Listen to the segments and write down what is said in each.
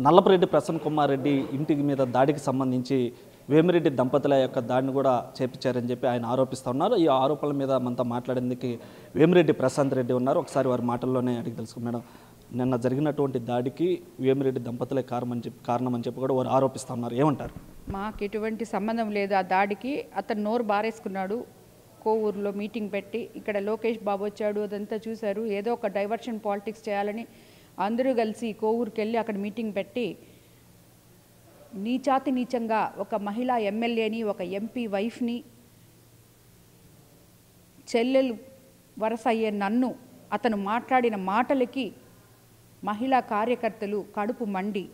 నల్లపరెడ్డి ప్రసన్న కుమార్ రెడ్డి ఇంటి మీద దాడికి సంబంధించి వేమిరెడ్డి దంపతుల యొక్క దాడిని కూడా చేపించారని చెప్పి ఆయన ఆరోపిస్తూ ఉన్నారు. ఈ ఆరోపణల మీద మనతో మాట్లాడేందుకు వేమిరెడ్డి ప్రశాంత్ రెడ్డి ఉన్నారు. ఒకసారి వారి మాటల్లోనే అడిగి తెలుసుకున్నాం. మేడం, నిన్న జరిగినటువంటి దాడికి వేమిరెడ్డి దంపతులే కారణం అని చెప్పి కూడా వారు ఆరోపిస్తూ ఉన్నారు. ఏమంటారు? మాకు ఎటువంటి సంబంధం లేదు ఆ దాడికి. అతను నోరు బారేసుకున్నాడు. కోవూరులో మీటింగ్ పెట్టి ఇక్కడ లోకేష్ బాబు వచ్చాడు, అదంతా చూశారు. ఏదో ఒక డైవర్షన్ పాలిటిక్స్ చేయాలని అందరూ కలిసి కోవూరుకి వెళ్ళి అక్కడ మీటింగ్ పెట్టి నీచాతి నీచంగా ఒక మహిళా ఎమ్మెల్యేని, ఒక ఎంపీ వైఫ్ని, చెల్లెలు వరస అయ్యే నన్ను అతను మాట్లాడిన మాటలకి మహిళా కార్యకర్తలు కడుపు మండి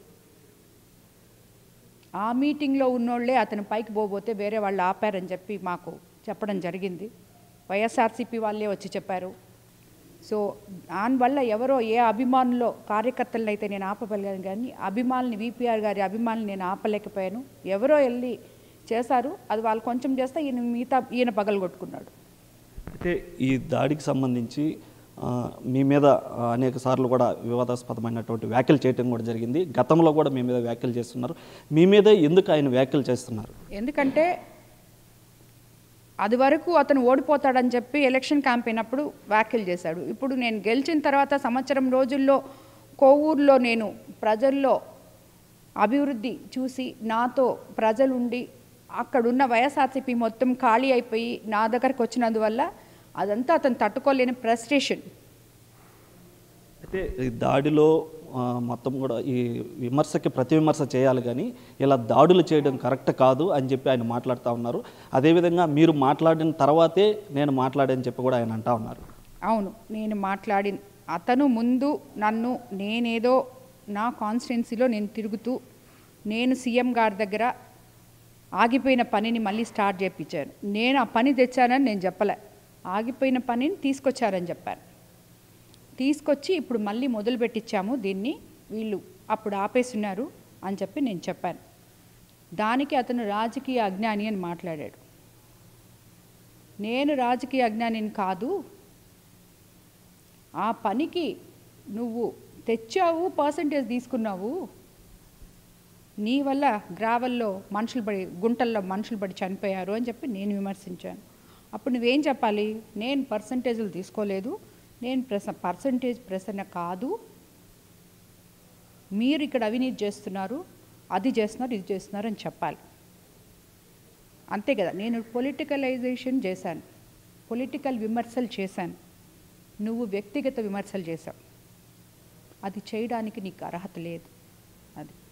ఆ మీటింగ్లో ఉన్నోళ్లే అతను పైకి పోబోతే వేరే వాళ్ళు ఆపారని చెప్పి మాకు చెప్పడం జరిగింది. వైఎస్ఆర్సీపీ వాళ్ళే వచ్చి చెప్పారు. సో దానివల్ల ఎవరో ఏ అభిమానులో కార్యకర్తలను అయితే నేను ఆపగలిగాను, కానీ అభిమానుని విపిఆర్ గారి అభిమానులు నేను ఆపలేకపోయాను. ఎవరో వెళ్ళి చేశారు. అది వాళ్ళు కొంచెం చేస్తే ఈయన పగలగొట్టుకున్నాడు. అయితే ఈ దాడికి సంబంధించి మీ మీద అనేక సార్లు కూడా వివాదాస్పదమైనటువంటి వ్యాఖ్యలు చేయడం కూడా జరిగింది. గతంలో కూడా మీ మీద వ్యాఖ్యలు చేస్తున్నారు. మీ మీదే ఎందుకు ఆయన వ్యాఖ్యలు చేస్తున్నారు? ఎందుకంటే అది వరకు అతను ఓడిపోతాడని చెప్పి ఎలక్షన్ క్యాంపెయిన్ అప్పుడు వ్యాఖ్యలు చేశాడు. ఇప్పుడు నేను గెలిచిన తర్వాత సంవత్సరం రోజుల్లో కోవూరులో నేను ప్రజల్లో అభివృద్ధి చూసి నాతో ప్రజలుండి అక్కడున్న వైఎస్ఆర్సీపీ మొత్తం ఖాళీ అయిపోయి నా దగ్గరకు వచ్చినందువల్ల అదంతా అతను తట్టుకోలేని ఫ్రస్ట్రేషన్. అయితే ఈ దాడిలో మొత్తం కూడా ఈ విమర్శకి ప్రతి విమర్శ చేయాలి, కానీ ఇలా దాడులు చేయడం కరెక్ట్ కాదు అని చెప్పి ఆయన మాట్లాడుతూ ఉన్నారు. అదేవిధంగా మీరు మాట్లాడిన తర్వాతే నేను మాట్లాడని చెప్పి కూడా ఆయన అంటా ఉన్నారు. అవును, నేను మాట్లాడిన అతను ముందు నన్ను నేనేదో నా కాన్స్టిట్యున్సీలో నేను తిరుగుతూ నేను సీఎం గారి దగ్గర ఆగిపోయిన పనిని మళ్ళీ స్టార్ట్ చేయించాను. నేను ఆ పని తెచ్చానని నేను చెప్పలే, ఆగిపోయిన పనిని తీసుకొచ్చారని చెప్పాను. తీసుకొచ్చి ఇప్పుడు మళ్ళీ మొదలు పెట్టించాము దీన్ని, వీళ్ళు అప్పుడు ఆపేస్తున్నారు అని చెప్పి నేను చెప్పాను. దానికి అతను రాజకీయ అజ్ఞాని అని మాట్లాడాడు. నేను రాజకీయ అజ్ఞానిని కాదు. ఆ పనికి నువ్వు తెచ్చావు, పర్సంటేజ్ తీసుకున్నావు, నీ వల్ల గ్రావల్లో మనుషులు పడి, గుంటల్లో మనుషులు పడి చనిపోయారు అని చెప్పి నేను విమర్శించాను. అప్పుడు నువ్వేం చెప్పాలి? నేను పర్సంటేజ్లు తీసుకోలేదు, నేను పర్సంటేజ్ ప్రసన్న కాదు, మీరు ఇక్కడ అవినీతి చేస్తున్నారు, అది చేస్తున్నారు, ఇది చేస్తున్నారు అని చెప్పాలి. అంతే కదా. నేను పొలిటికలైజేషన్ చేశాను, పొలిటికల్ విమర్శలు చేశాను, నువ్వు వ్యక్తిగత విమర్శలు చేశావు. అది చేయడానికి నీకు అర్హత లేదు. అది